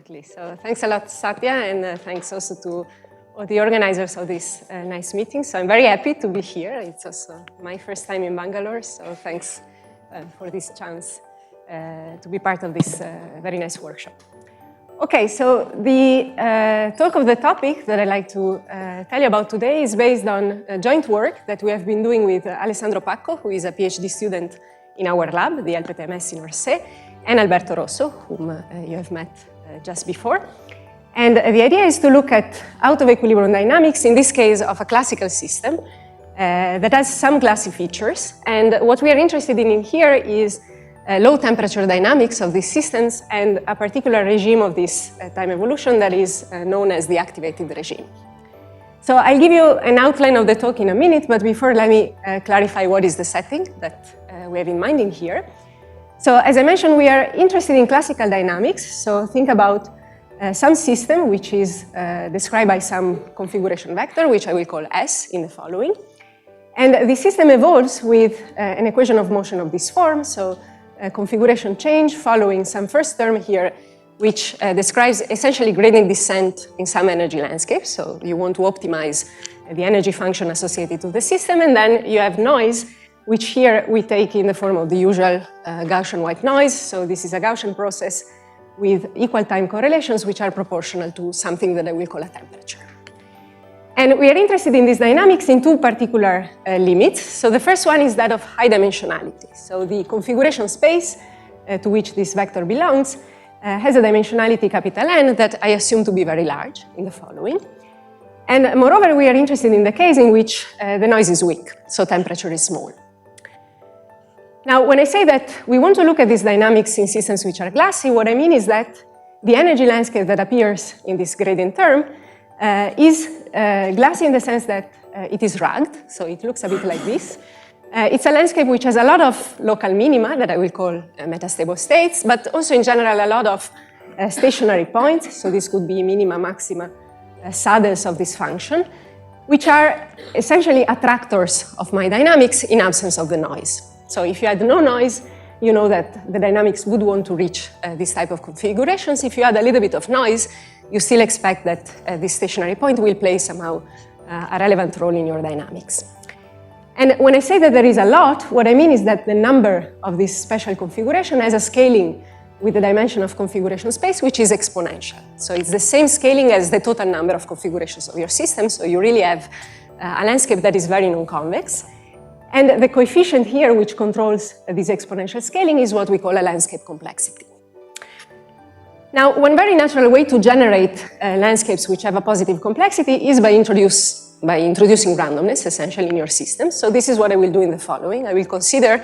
absolutely. So thanks a lot, Satya, and thanks also to all the organizers of this nice meeting. So I'm very happy to be here. It's also my first time in Bangalore, so thanks for this chance to be part of this very nice workshop. Okay, so the talk of the topic that I'd like to tell you about today is based on joint work that we have been doing with Alessandro Pacco, who is a PhD student in our lab, the LPTMS in Orsay, and Alberto Rosso, whom you have met just before. And the idea is to look at out-of-equilibrium dynamics, in this case of a classical system that has some glassy features. And what we are interested in here is low temperature dynamics of these systems and a particular regime of this time evolution that is known as the activated regime. So I'll give you an outline of the talk in a minute, but before let me clarify what is the setting that we have in mind in here. So as I mentioned, we are interested in classical dynamics. So think about some system which is described by some configuration vector, which I will call S in the following. And the system evolves with an equation of motion of this form. So configuration change following some first term here, which describes essentially gradient descent in some energy landscape. So you want to optimize the energy function associated to the system, and then you have noise, which here we take in the form of the usual Gaussian white noise. So this is a Gaussian process with equal time correlations, which are proportional to something that I will call a temperature. And we are interested in these dynamics in two particular limits. So the first one is that of high dimensionality. So the configuration space to which this vector belongs has a dimensionality capital N that I assume to be very large in the following. And moreover, we are interested in the case in which the noise is weak, so temperature is small. Now, when I say that we want to look at these dynamics in systems which are glassy, what I mean is that the energy landscape that appears in this gradient term is glassy in the sense that it is rugged, so it looks a bit like this. It's a landscape which has a lot of local minima that I will call metastable states, but also in general a lot of stationary points, so this could be minima, maxima, saddles of this function, which are essentially attractors of my dynamics in absence of the noise. So if you had no noise, you know that the dynamics would want to reach this type of configurations. If you add a little bit of noise, you still expect that this stationary point will play somehow a relevant role in your dynamics. And when I say that there is a lot, what I mean is that the number of this special configuration has a scaling with the dimension of configuration space, which is exponential. So it's the same scaling as the total number of configurations of your system. So you really have a landscape that is very non-convex. And the coefficient here, which controls this exponential scaling, is what we call a landscape complexity. Now, one very natural way to generate landscapes which have a positive complexity is by introducing randomness, essentially, in your system. So this is what I will do in the following. I will consider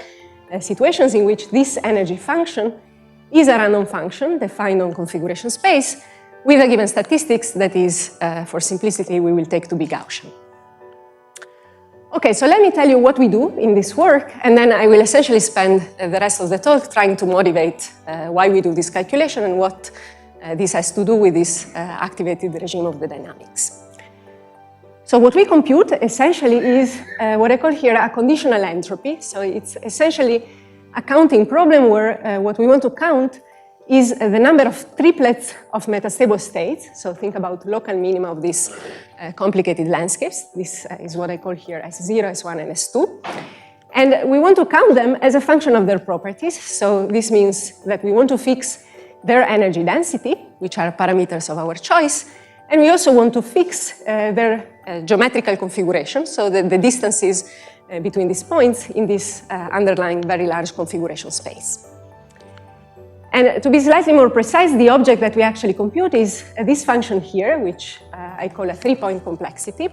situations in which this energy function is a random function defined on configuration space with a given statistics that is, for simplicity, we will take to be Gaussian. Okay, so let me tell you what we do in this work, and then I will essentially spend the rest of the talk trying to motivate why we do this calculation and what this has to do with this activated regime of the dynamics. So what we compute essentially is what I call here a conditional entropy. So it's essentially a counting problem where what we want to count is the number of triplets of metastable states. So think about local minima of these complicated landscapes. This is what I call here S0, S1, and S2. And we want to count them as a function of their properties. So this means that we want to fix their energy density, which are parameters of our choice. And we also want to fix their geometrical configuration, so the distances between these points in this underlying very large configuration space. And to be slightly more precise, the object that we actually compute is this function here, which I call a 3-point complexity,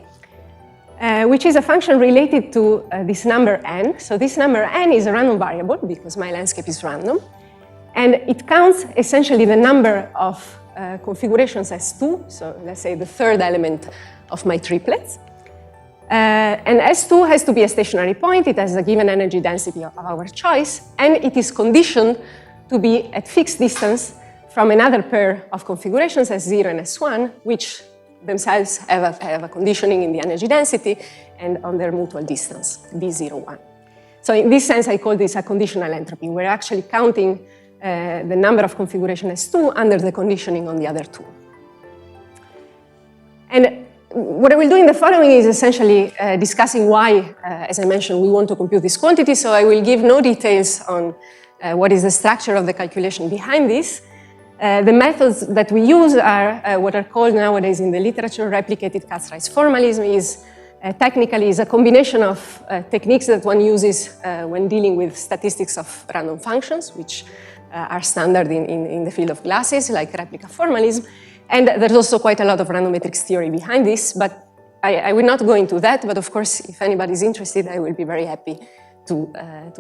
which is a function related to this number n. So this number n is a random variable because my landscape is random. And it counts essentially the number of configurations as 2, so let's say the third element of my triplets. And S2 has to be a stationary point. It has a given energy density of our choice, and it is conditioned to be at fixed distance from another pair of configurations, S0 and S1, which themselves have a conditioning in the energy density and on their mutual distance, B01. So in this sense, I call this a conditional entropy. We're actually counting the number of configuration as 2 under the conditioning on the other 2. And what I will do in the following is essentially discussing why, as I mentioned, we want to compute this quantity. So I will give no details on what is the structure of the calculation behind this. The methods that we use are what are called nowadays in the literature replicated Katzreis formalism. Is technically is a combination of techniques that one uses when dealing with statistics of random functions, which are standard in the field of Glassy, like replica formalism. And there's also quite a lot of random matrix theory behind this, but I will not go into that. But of course, if anybody's interested, I will be very happy to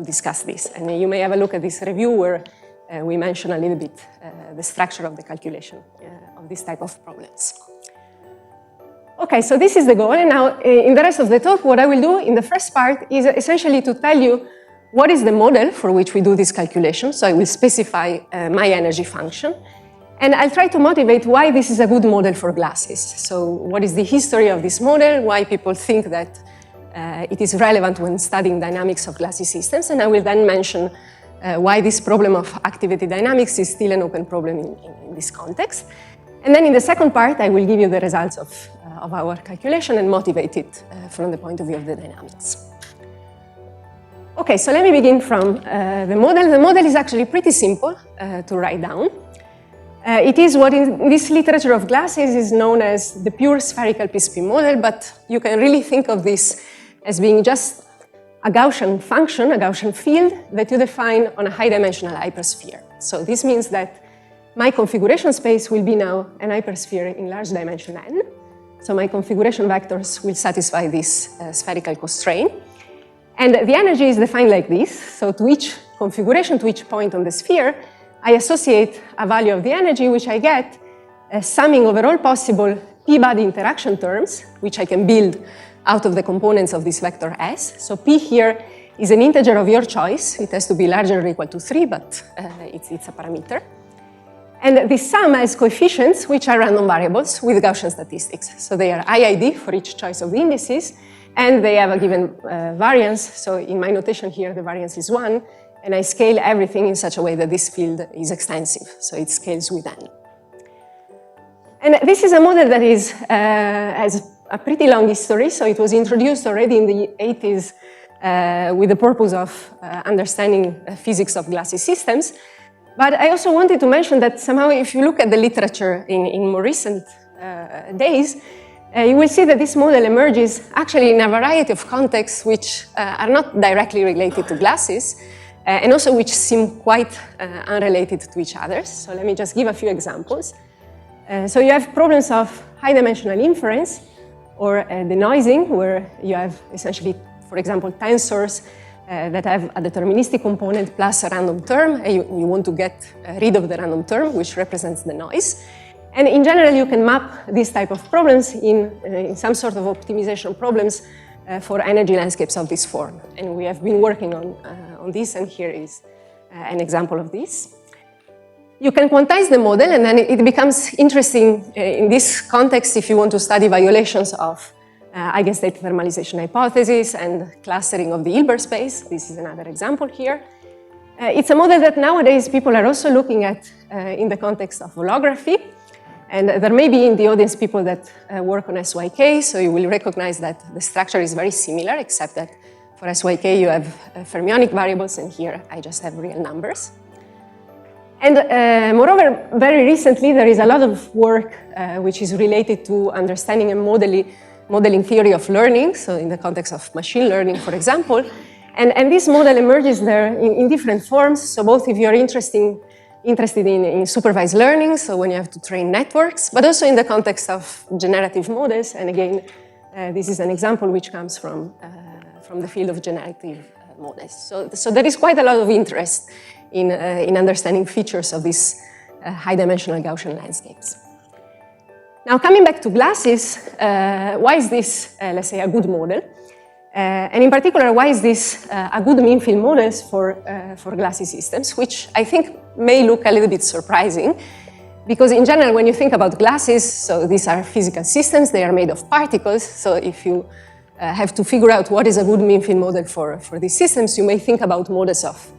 discuss this. And you may have a look at this review where we mention a little bit the structure of the calculation of this type of problems. Okay, so this is the goal. And now in the rest of the talk, what I will do in the first part is essentially to tell you what is the model for which we do this calculation. So I will specify my energy function. And I'll try to motivate why this is a good model for Glassy. So what is the history of this model, why people think that it is relevant when studying dynamics of Glassy systems. And I will then mention why this problem of activity dynamics is still an open problem in this context. And then in the second part, I will give you the results of our calculation and motivate it from the point of view of the dynamics. Okay, so let me begin from the model. The model is actually pretty simple to write down. It is what in this literature of Glassy is known as the pure spherical PSP model, but you can really think of this as being just a Gaussian function, a Gaussian field that you define on a high-dimensional hypersphere. So this means that my configuration space will be now an hypersphere in large dimension n. So my configuration vectors will satisfy this spherical constraint. And the energy is defined like this. So to each configuration, to each point on the sphere, I associate a value of the energy, which I get summing over all possible p-body interaction terms, which I can build out of the components of this vector S. So P here is an integer of your choice. It has to be larger or equal to 3, but it's a parameter. And this sum has coefficients, which are random variables with Gaussian statistics. So they are IID for each choice of the indices, and they have a given variance. So in my notation here, the variance is 1, and I scale everything in such a way that this field is extensive. So it scales with n. And this is a model that has a pretty long history. So it was introduced already in the 80s with the purpose of understanding physics of Glassy systems. But I also wanted to mention that somehow if you look at the literature in more recent days, you will see that this model emerges actually in a variety of contexts which are not directly related to Glassy, and also which seem quite unrelated to each other. So let me just give a few examples. So you have problems of high-dimensional inference or denoising, where you have essentially, for example, tensors that have a deterministic component plus a random term, and you want to get rid of the random term, which represents the noise. And in general, you can map these type of problems in some sort of optimization problems for energy landscapes of this form. And we have been working on this, and here is an example of this. You can quantize the model, and then it becomes interesting in this context if you want to study violations of eigenstate thermalization hypothesis and clustering of the Hilbert space. This is another example here. It's a model that nowadays people are also looking at in the context of holography. And there may be in the audience people that work on SYK, so you will recognize that the structure is very similar, except that for SYK you have fermionic variables, and here I just have real numbers. And moreover, very recently there is a lot of work which is related to understanding and modeling theory of learning, so in the context of machine learning, for example. And this model emerges there in different forms, so both if you're interested in supervised learning, so when you have to train networks, but also in the context of generative models. And again, this is an example which comes from the field of generative models. So there is quite a lot of interest in understanding features of these high-dimensional Gaussian landscapes. Now, coming back to Glassy, why is this, let's say, a good model? And in particular, why is this a good mean field model for Glassy systems, which I think may look a little bit surprising, because in general, when you think about Glassy, so these are physical systems, they are made of particles, so if you have to figure out what is a good mean field model for these systems, you may think about models of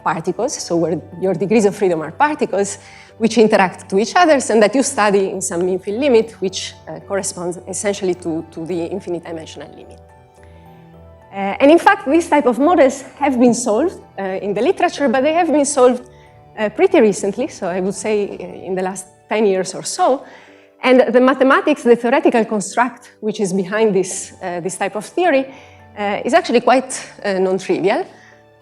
particles, so where your degrees of freedom are particles, which interact to each other, and that you study in some mean field limit, which corresponds essentially to the infinite dimensional limit. And in fact, these type of models have been solved in the literature, but they have been solved pretty recently, so I would say in the last 10 years or so. And the mathematics, the theoretical construct, which is behind this type of theory, is actually quite non-trivial.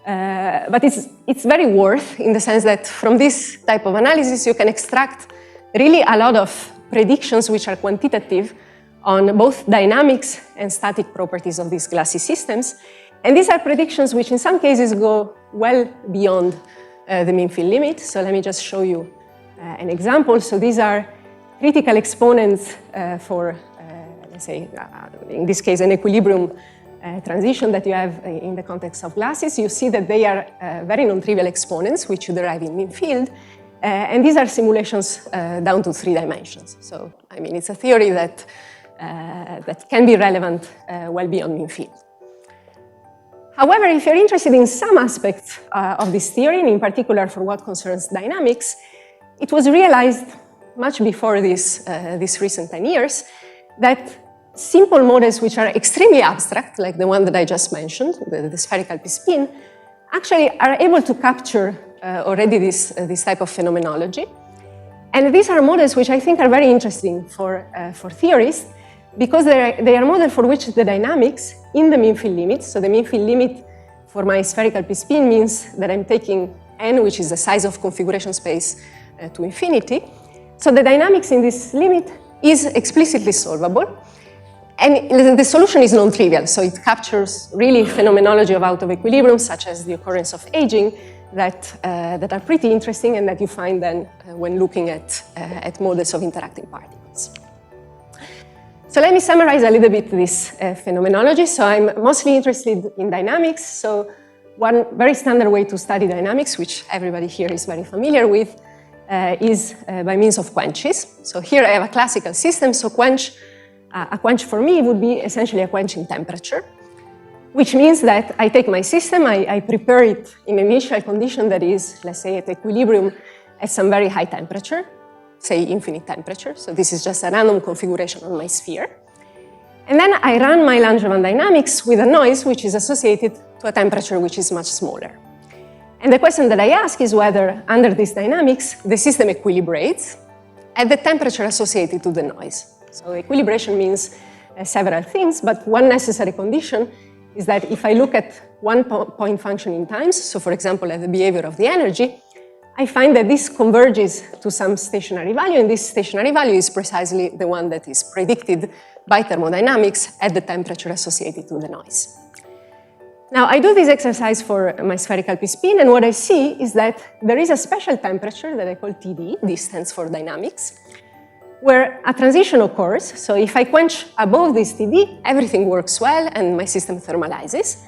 But it's very worth in the sense that from this type of analysis, you can extract really a lot of predictions which are quantitative on both dynamics and static properties of these glassy systems. And these are predictions which in some cases go well beyond the mean field limit. So let me just show you an example. So these are critical exponents for, let's say, in this case, an equilibrium transition that you have in the context of glasses. You see that they are very non-trivial exponents, which you derive in mean field. And these are simulations down to 3 dimensions. So, I mean, it's a theory that can be relevant well beyond mean field. However, if you're interested in some aspects of this theory, and in particular for what concerns dynamics, it was realized much before this recent 10 years that simple models which are extremely abstract, like the one that I just mentioned, the spherical p-spin, actually are able to capture already this type of phenomenology. And these are models which I think are very interesting for theorists, because they are models for which the dynamics in the mean field limit, so the mean field limit for my spherical p-spin means that I'm taking n, which is the size of configuration space, to infinity. So the dynamics in this limit is explicitly solvable. And the solution is non-trivial, so it captures really phenomenology of out of equilibrium, such as the occurrence of aging, that are pretty interesting and that you find then when looking at models of interacting particles. So let me summarize a little bit this phenomenology. So I'm mostly interested in dynamics. So one very standard way to study dynamics, which everybody here is very familiar with, is by means of quenches. So here I have a classical system. So a quench for me would be essentially a quench in temperature, which means that I take my system, I prepare it in an initial condition that is, let's say, at equilibrium at some very high temperature, say infinite temperature. So this is just a random configuration on my sphere. And then I run my Langevin dynamics with a noise which is associated to a temperature which is much smaller. And the question that I ask is whether, under these dynamics, the system equilibrates at the temperature associated to the noise. So equilibration means several things, but one necessary condition is that if I look at one point function in time, so for example, at the behavior of the energy, I find that this converges to some stationary value, and this stationary value is precisely the one that is predicted by thermodynamics at the temperature associated to the noise. Now, I do this exercise for my spherical p-spin, and what I see is that there is a special temperature that I call TD, this stands for dynamics, where a transition occurs. So if I quench above this TD, everything works well and my system thermalizes.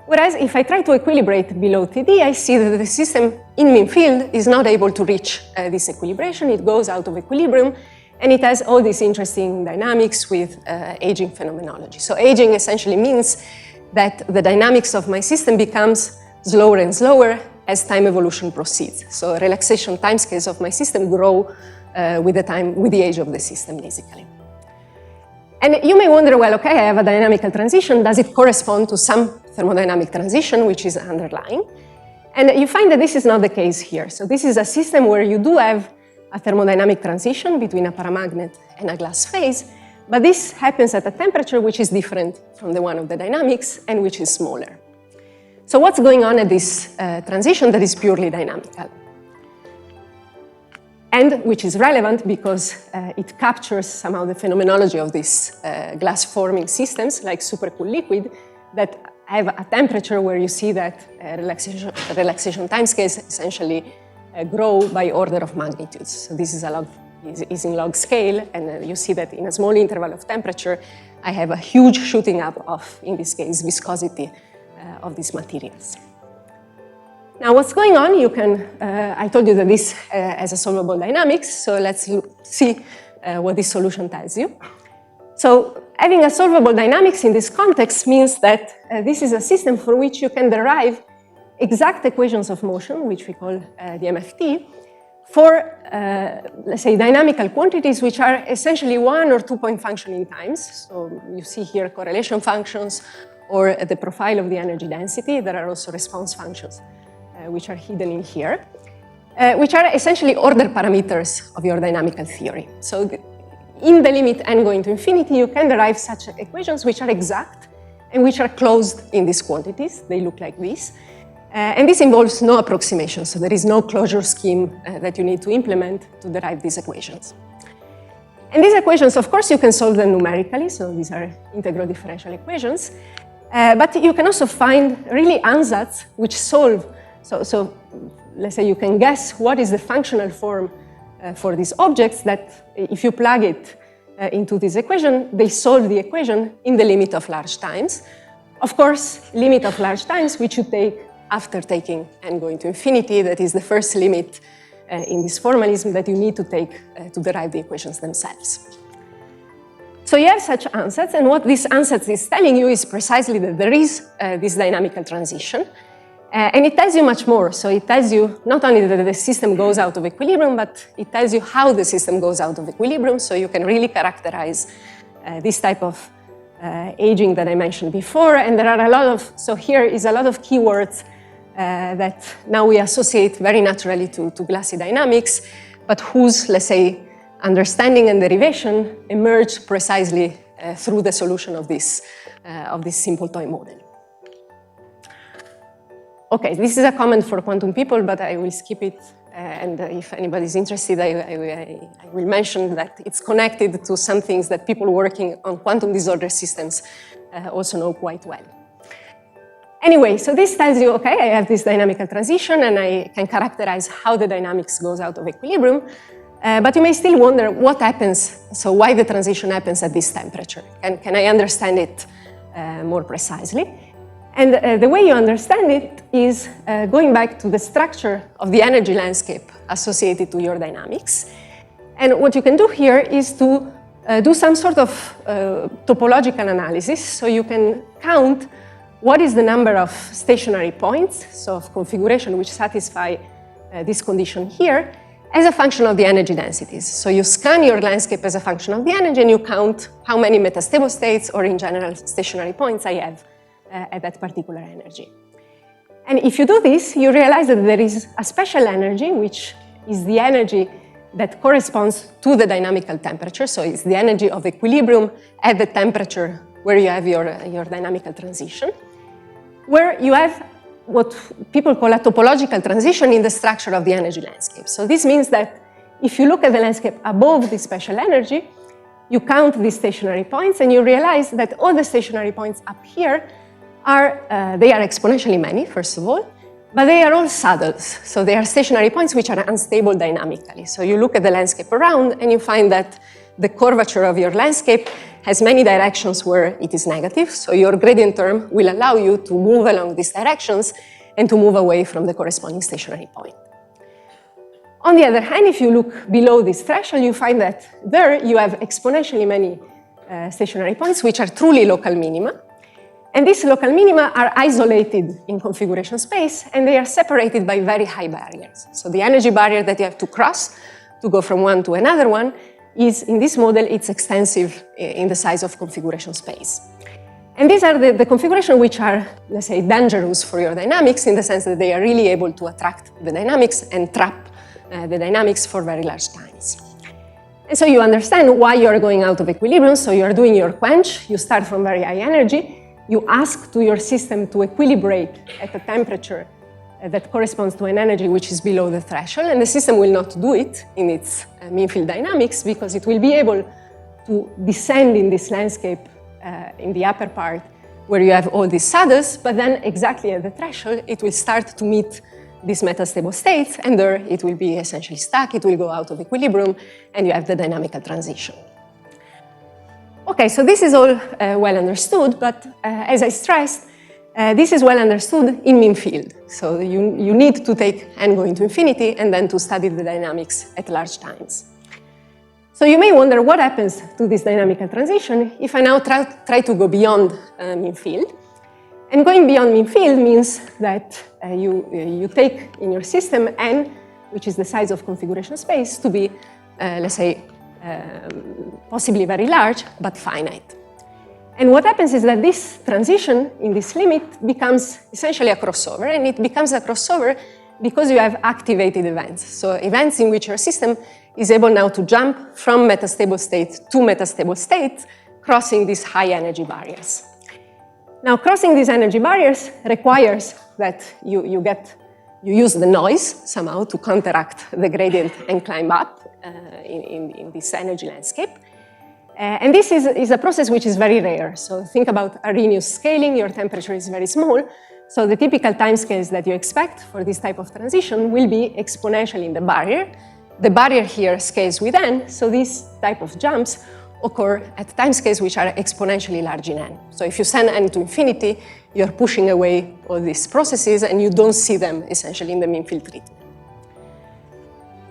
Whereas if I try to equilibrate below TD, I see that the system in mean field is not able to reach this equilibration. It goes out of equilibrium, and it has all these interesting dynamics with aging phenomenology. So aging essentially means that the dynamics of my system becomes slower and slower as time evolution proceeds. So relaxation timescales of my system grow with the age of the system, basically. And you may wonder, well, okay, I have a dynamical transition. Does it correspond to some thermodynamic transition which is underlying? And you find that this is not the case here. So this is a system where you do have a thermodynamic transition between a paramagnet and a glass phase, but this happens at a temperature which is different from the one of the dynamics and which is smaller. So what's going on at this transition that is purely dynamical? And which is relevant because it captures somehow the phenomenology of these glass-forming systems, like supercooled liquid, that have a temperature where you see that relaxation timescales essentially grow by order of magnitudes. So this is in log scale, and you see that in a small interval of temperature, I have a huge shooting up of, in this case, viscosity of these materials. Now, what's going on? I told you that this has a solvable dynamics, so let's see what this solution tells you. So having a solvable dynamics in this context means that this is a system for which you can derive exact equations of motion, which we call the MFT, for, let's say, dynamical quantities, which are essentially 1 or 2 point function in times. So you see here correlation functions or the profile of the energy density. There are also response functions, which are hidden in here, which are essentially order parameters of your dynamical theory. So in the limit n going to infinity, you can derive such equations which are exact and which are closed in these quantities. They look like this. And this involves no approximation, so there is no closure scheme that you need to implement to derive these equations. And these equations, of course, you can solve them numerically, so these are integral differential equations. But you can also find really ansatz which solve, so let's say you can guess what is the functional form for these objects that if you plug it into this equation, they solve the equation in the limit of large times. Of course, limit of large times, which you take after taking n going to infinity. That is the first limit in this formalism that you need to take to derive the equations themselves. So you have such ansatz, and what this ansatz is telling you is precisely that there is this dynamical transition, and it tells you much more. So it tells you not only that the system goes out of equilibrium, but it tells you how the system goes out of equilibrium, so you can really characterize this type of aging that I mentioned before. And there are a lot of, so here is a lot of keywords that now we associate very naturally to Glassy dynamics, but whose, let's say, understanding and derivation emerge precisely through the solution of this simple toy model. Okay, this is a comment for quantum people, but I will skip it. And if anybody's interested, I will mention that it's connected to some things that people working on quantum disorder systems also know quite well. Anyway, so this tells you, okay, I have this dynamical transition and I can characterize how the dynamics goes out of equilibrium, but you may still wonder what happens, so why the transition happens at this temperature. Can I understand it more precisely? And the way you understand it is going back to the structure of the energy landscape associated to your dynamics. And what you can do here is to do some sort of topological analysis, so you can count what is the number of stationary points, so of configuration which satisfy this condition here, as a function of the energy densities. So you scan your landscape as a function of the energy and you count how many metastable states or in general stationary points I have at that particular energy. And if you do this, you realize that there is a special energy, which is the energy that corresponds to the dynamical temperature. So it's the energy of equilibrium at the temperature where you have your dynamical transition, where you have what people call a topological transition in the structure of the energy landscape. So this means that if you look at the landscape above this special energy, you count these stationary points and you realize that all the stationary points up here they are exponentially many, first of all, but they are all saddles. So they are stationary points which are unstable dynamically. So you look at the landscape around and you find that the curvature of your landscape has many directions where it is negative. So your gradient term will allow you to move along these directions and to move away from the corresponding stationary point. On the other hand, if you look below this threshold, you find that there you have exponentially many stationary points which are truly local minima. And these local minima are isolated in configuration space, and they are separated by very high barriers. So the energy barrier that you have to cross to go from one to another one is, in this model, it's extensive in the size of configuration space. And these are the configuration which are, let's say, dangerous for your dynamics in the sense that they are really able to attract the dynamics and trap the dynamics for very large times. And so you understand why you are going out of equilibrium. So you are doing your quench, you start from very high energy, you ask to your system to equilibrate at a temperature that corresponds to an energy which is below the threshold, and the system will not do it in its mean field dynamics because it will be able to descend in this landscape in the upper part where you have all these saddles, but then exactly at the threshold it will start to meet these metastable states, and there it will be essentially stuck, it will go out of equilibrium, and you have the dynamical transition. Okay, so this is all well understood, but as I stressed, this is well understood in mean field. So you need to take n going to infinity and then to study the dynamics at large times. So you may wonder what happens to this dynamical transition if I now try to go beyond mean field. And going beyond mean field means that you take in your system n, which is the size of configuration space, to be, let's say, possibly very large, but finite. And what happens is that this transition in this limit becomes essentially a crossover, and it becomes a crossover because you have activated events. So events in which your system is able now to jump from metastable state to metastable state, crossing these high energy barriers. Now, crossing these energy barriers requires that you use the noise somehow to counteract the gradient and climb up in this energy landscape. And this is a process which is very rare. So think about Arrhenius scaling, your temperature is very small. So the typical timescales that you expect for this type of transition will be exponential in the barrier. The barrier here scales with n, so these type of jumps occur at timescales which are exponentially large in n. So if you send n to infinity, you're pushing away all these processes and you don't see them essentially in the mean field treatment.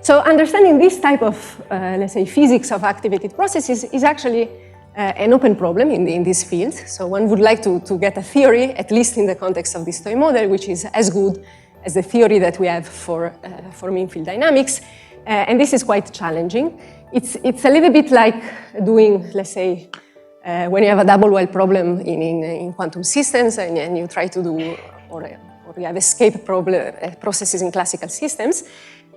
So understanding this type of, let's say, physics of activated processes is actually an open problem in this field. So one would like to get a theory, at least in the context of this toy model, which is as good as the theory that we have for mean field dynamics. And this is quite challenging. It's a little bit like doing, let's say, when you have a double while problem in quantum systems and you try to do, or you have escape processes in classical systems.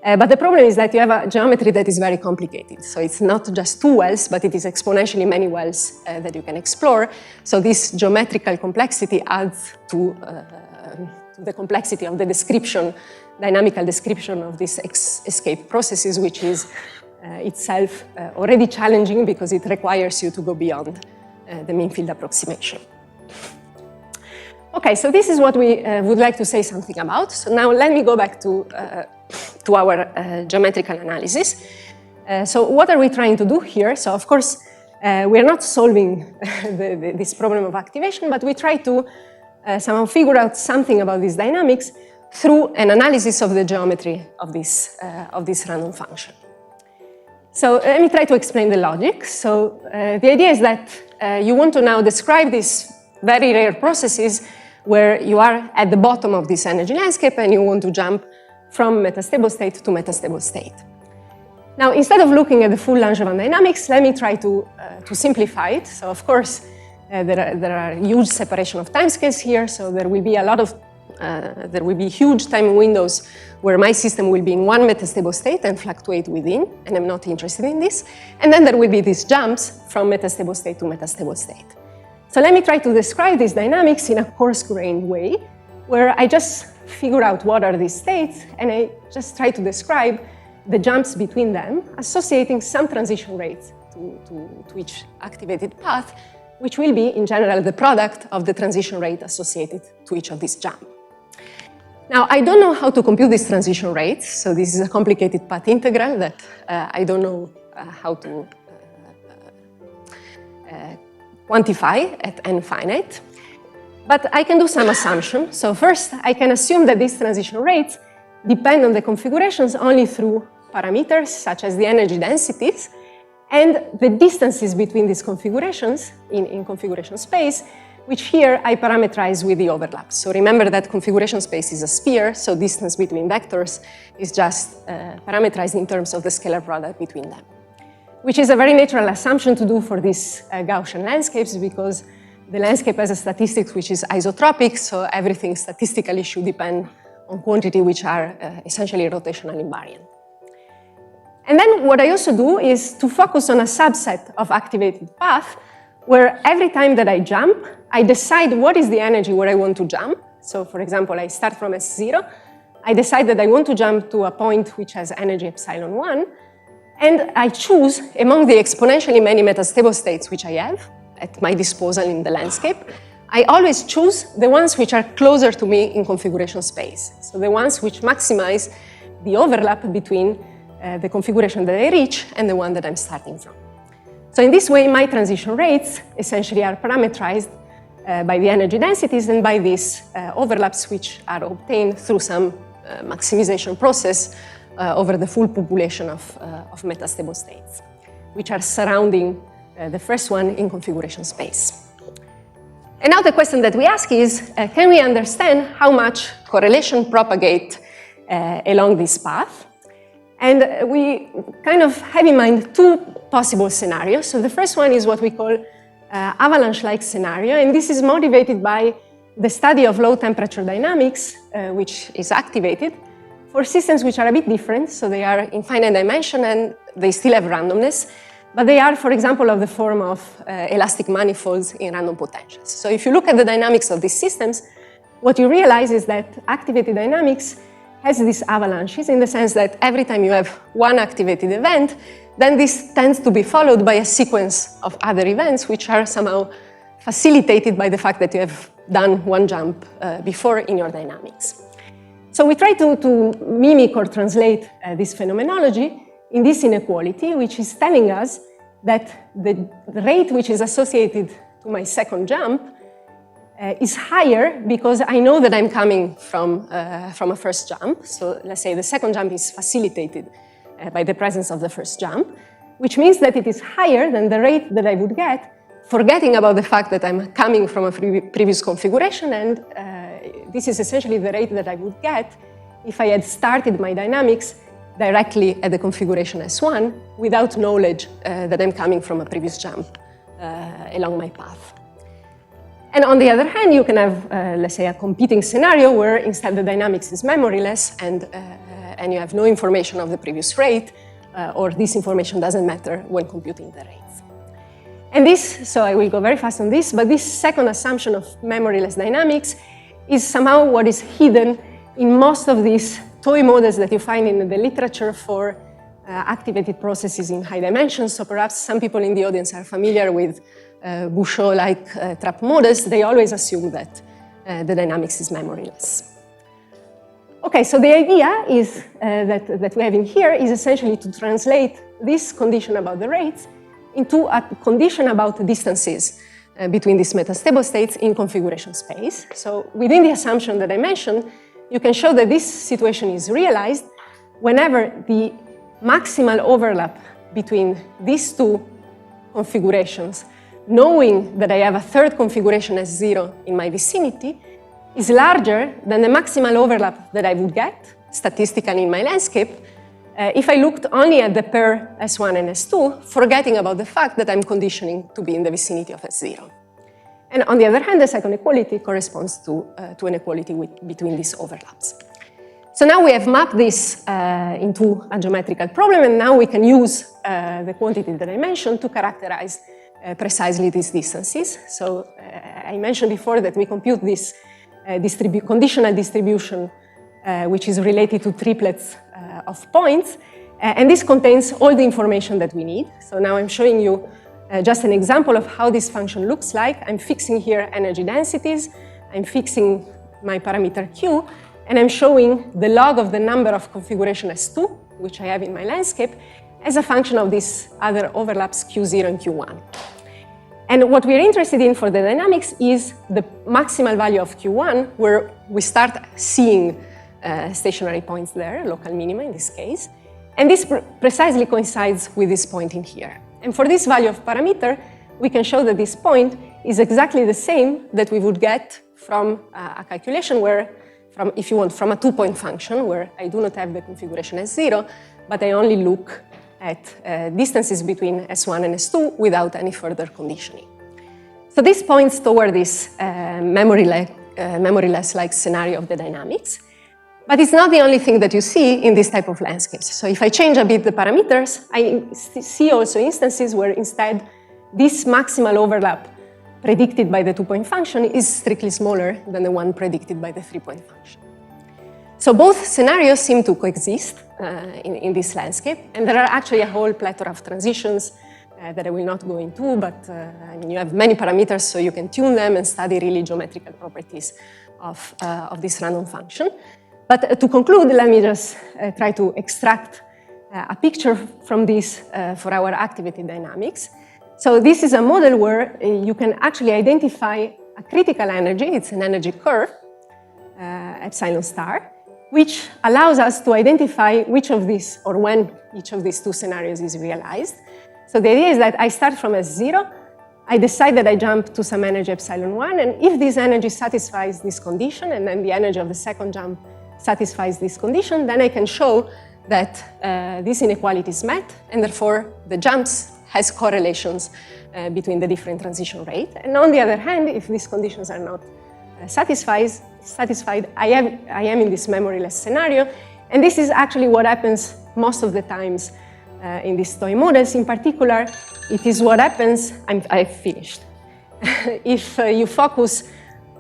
But the problem is that you have a geometry that is very complicated. So it's not just two wells, but it is exponentially many wells that you can explore. So this geometrical complexity adds to the complexity of the description, dynamical description of these escape processes, which is itself already challenging because it requires you to go beyond the mean field approximation. Okay, so this is what we would like to say something about. So now let me go back to our geometrical analysis. So what are we trying to do here? So of course, we are not solving this problem of activation, but we try to somehow figure out something about these dynamics through an analysis of the geometry of this random function. So let me try to explain the logic. So the idea is that you want to now describe these very rare processes where you are at the bottom of this energy landscape and you want to jump from metastable state to metastable state. Now, instead of looking at the full Langevin dynamics, let me try to simplify it. So, of course, there are huge separation of timescales here. So there will be there will be huge time windows where my system will be in one metastable state and fluctuate within, and I'm not interested in this. And then there will be these jumps from metastable state to metastable state. So let me try to describe these dynamics in a coarse-grained way, where I just figure out what are these states, and I just try to describe the jumps between them, associating some transition rates to each activated path, which will be, in general, the product of the transition rate associated to each of these jumps. Now, I don't know how to compute this transition rate, so this is a complicated path integral that I don't know how to quantify at n finite. But I can do some assumptions. So first, I can assume that these transition rates depend on the configurations only through parameters, such as the energy densities, and the distances between these configurations in configuration space, which here I parameterize with the overlap. So remember that configuration space is a sphere, so distance between vectors is just parameterized in terms of the scalar product between them, which is a very natural assumption to do for these Gaussian landscapes, because the landscape has a statistics which is isotropic, so everything statistically should depend on quantity which are essentially rotational invariant. And then what I also do is to focus on a subset of activated path where every time that I jump, I decide what is the energy where I want to jump. So for example, I start from S0, I decide that I want to jump to a point which has energy epsilon 1, and I choose among the exponentially many metastable states which I have at my disposal in the landscape. I always choose the ones which are closer to me in configuration space. So the ones which maximize the overlap between the configuration that I reach and the one that I'm starting from. So in this way, my transition rates essentially are parameterized by the energy densities and by these overlaps which are obtained through some maximization process over the full population of metastable states, which are surrounding the first one in configuration space. And now the question that we ask is, can we understand how much correlation propagate along this path? And we kind of have in mind two possible scenarios. So the first one is what we call avalanche-like scenario, and this is motivated by the study of low temperature dynamics, which is activated for systems which are a bit different. So they are in finite dimension and they still have randomness, but they are, for example, of the form of elastic manifolds in random potentials. So if you look at the dynamics of these systems, what you realize is that activated dynamics has these avalanches in the sense that every time you have one activated event, then this tends to be followed by a sequence of other events which are somehow facilitated by the fact that you have done one jump before in your dynamics. So we try to mimic or translate this phenomenology in this inequality, which is telling us that the rate which is associated to my second jump is higher because I know that I'm coming from a first jump. So let's say the second jump is facilitated by the presence of the first jump, which means that it is higher than the rate that I would get, forgetting about the fact that I'm coming from a previous configuration, and this is essentially the rate that I would get if I had started my dynamics directly at the configuration S1 without knowledge that I'm coming from a previous jump along my path. And on the other hand, you can have, let's say, a competing scenario where instead the dynamics is memoryless and you have no information of the previous rate, or this information doesn't matter when computing the rates. And this, so I will go very fast on this, but this second assumption of memoryless dynamics is somehow what is hidden in most of these toy models that you find in the literature for activated processes in high dimensions. So perhaps some people in the audience are familiar with Bouchot-like trap models. They always assume that the dynamics is memoryless. Okay, so the idea is that we have in here is essentially to translate this condition about the rates into a condition about distances between these metastable states in configuration space. So within the assumption that I mentioned, you can show that this situation is realized whenever the maximal overlap between these two configurations, knowing that I have a third configuration as 0 in my vicinity, is larger than the maximal overlap that I would get statistically in my landscape if I looked only at the pair S1 and S2, forgetting about the fact that I'm conditioning to be in the vicinity of S0. And on the other hand, the second equality corresponds to an equality between these overlaps. So now we have mapped this into a geometrical problem, and now we can use the quantity that I mentioned to characterize precisely these distances. So I mentioned before that we compute this conditional distribution which is related to triplets of points, and this contains all the information that we need. So now I'm showing you just an example of how this function looks like. I'm fixing here energy densities, I'm fixing my parameter Q, and I'm showing the log of the number of configuration S2, which I have in my landscape, as a function of these other overlaps Q0 and Q1. And what we're interested in for the dynamics is the maximal value of Q1, where we start seeing stationary points there, local minima in this case. And this precisely coincides with this point in here. And for this value of parameter, we can show that this point is exactly the same that we would get from a calculation where, if you want, from a two-point function where I do not have the configuration as 0, but I only look at distances between S1 and S2 without any further conditioning. So this points toward this memoryless-like scenario of the dynamics. But it's not the only thing that you see in this type of landscapes. So if I change a bit the parameters, I see also instances where instead this maximal overlap predicted by the two-point function is strictly smaller than the one predicted by the three-point function. So both scenarios seem to coexist in this landscape, and there are actually a whole plethora of transitions that I will not go into, but I mean, you have many parameters, so you can tune them and study really geometrical properties of this random function. But to conclude, let me just try to extract a picture from this for our activated dynamics. So this is a model where you can actually identify a critical energy. It's an energy curve, epsilon star, which allows us to identify which of these, or when each of these two scenarios is realized. So the idea is that I start from S0, I decide that I jump to some energy epsilon 1, and if this energy satisfies this condition, and then the energy of the second jump satisfies this condition, then I can show that this inequality is met, and therefore the jumps has correlations between the different transition rate. And on the other hand, if these conditions are not satisfied, I am in this memoryless scenario, and this is actually what happens most of the times in these toy models. In particular, it is what happens, I've finished. If you focus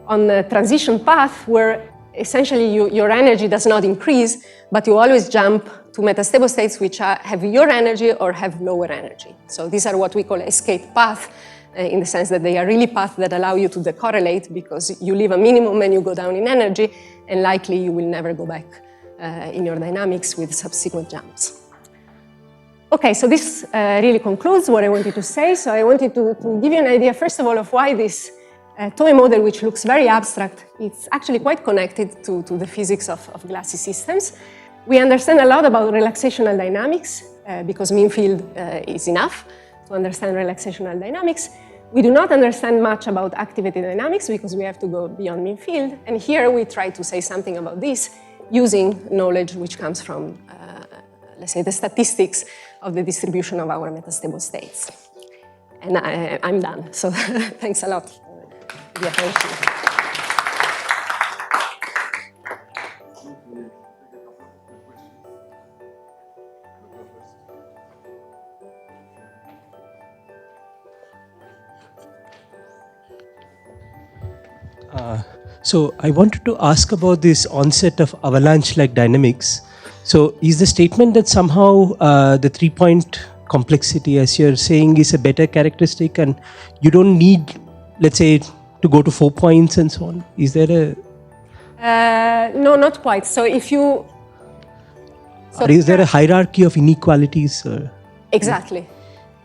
on the transition path where essentially your energy does not increase, but you always jump to metastable states which have your energy or have lower energy. So these are what we call escape path, in the sense that they are really paths that allow you to decorrelate because you leave a minimum and you go down in energy, and likely you will never go back in your dynamics with subsequent jumps. Okay, so this really concludes what I wanted to say. So I wanted to give you an idea, first of all, of why this toy model, which looks very abstract, it's actually quite connected to the physics of glassy systems. We understand a lot about relaxational dynamics because mean field is enough to understand relaxational dynamics. We do not understand much about activated dynamics because we have to go beyond mean field. And here we try to say something about this using knowledge which comes from, let's say, the statistics of the distribution of our metastable states. And I'm done. So thanks a lot for the attention. So I wanted to ask about this onset of avalanche-like dynamics. So is the statement that somehow the 3-point complexity, as you're saying, is a better characteristic and you don't need, let's say, to go to 4 points and so on? Is there a... No, not quite. So if you... So or is there a hierarchy of inequalities? Exactly.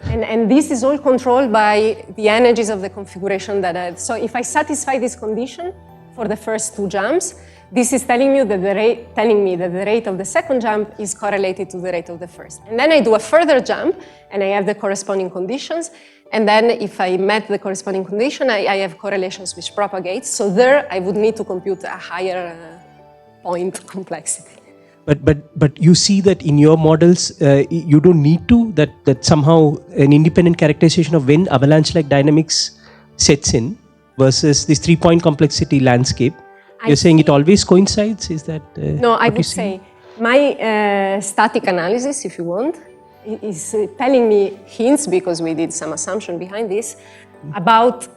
And this is all controlled by the energies of the configuration that so if I satisfy this condition for the first 2 jumps, this is telling me that the rate of the second jump is correlated to the rate of the first. And then I do a further jump, and I have the corresponding conditions. And then if I met the corresponding condition, I have correlations which propagate. So there, I would need to compute a higher point complexity. But you see that in your models, you don't need to, that somehow an independent characterization of when avalanche-like dynamics sets in versus this 3-point complexity landscape. You're saying it always coincides? Is that no, I would say my static analysis, if you want, is telling me hints, because we did some assumption behind this, about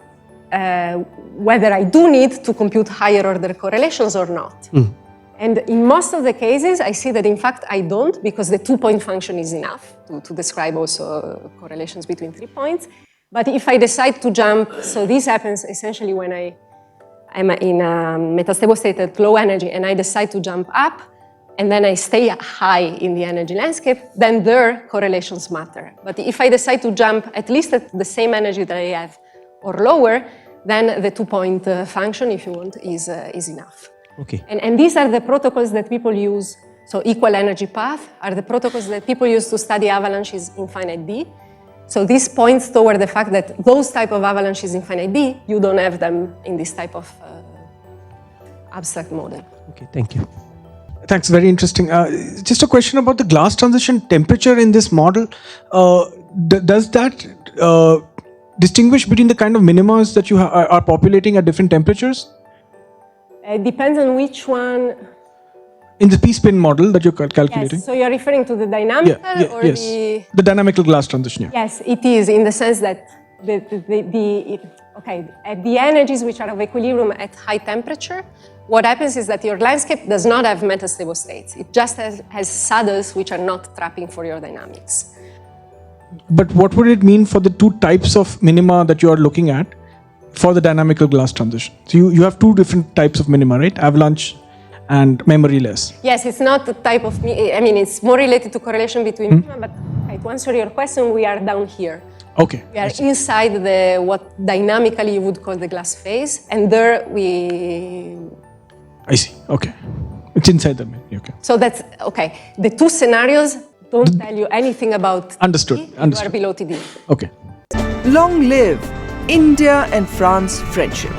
whether I do need to compute higher order correlations or not. And in most of the cases, I see that in fact I don't, because the 2-point function is enough to describe also correlations between 3 points. But if I decide to jump, so this happens essentially when I'm in a metastable state at low energy and I decide to jump up, and then I stay high in the energy landscape, then their correlations matter. But if I decide to jump at least at the same energy that I have or lower, then the 2-point function, if you want, is enough. Okay. And these are the protocols that people use. So equal energy path are the protocols that people use to study avalanches in finite D. So this points toward the fact that those type of avalanches in finite D, you don't have them in this type of abstract model. Okay, thank you. Thanks, very interesting. Just a question about the glass transition temperature in this model. Does that distinguish between the kind of minimas that you are populating at different temperatures? It depends on which one. In the p-spin model that you're calculating? Yes, so you're referring to the dynamical or yes. The dynamical glass transition, yeah. Yes, it is, in the sense that at the energies which are of equilibrium at high temperature, what happens is that your landscape does not have metastable states. It just has saddles which are not trapping for your dynamics. But what would it mean for the 2 types of minima that you are looking at for the dynamical glass transition? So you have 2 different types of minima, right? Avalanche and memoryless. Yes, it's not the type of, I mean, it's more related to correlation between minima, but to answer your question, we are down here. Okay. We are inside what dynamically you would call the glass phase, and there I see, okay. It's inside the menu, okay. So that's, okay. The 2 scenarios don't tell you anything about Understood, TD. understood. You are below TD. Okay. Long live India and France friendship.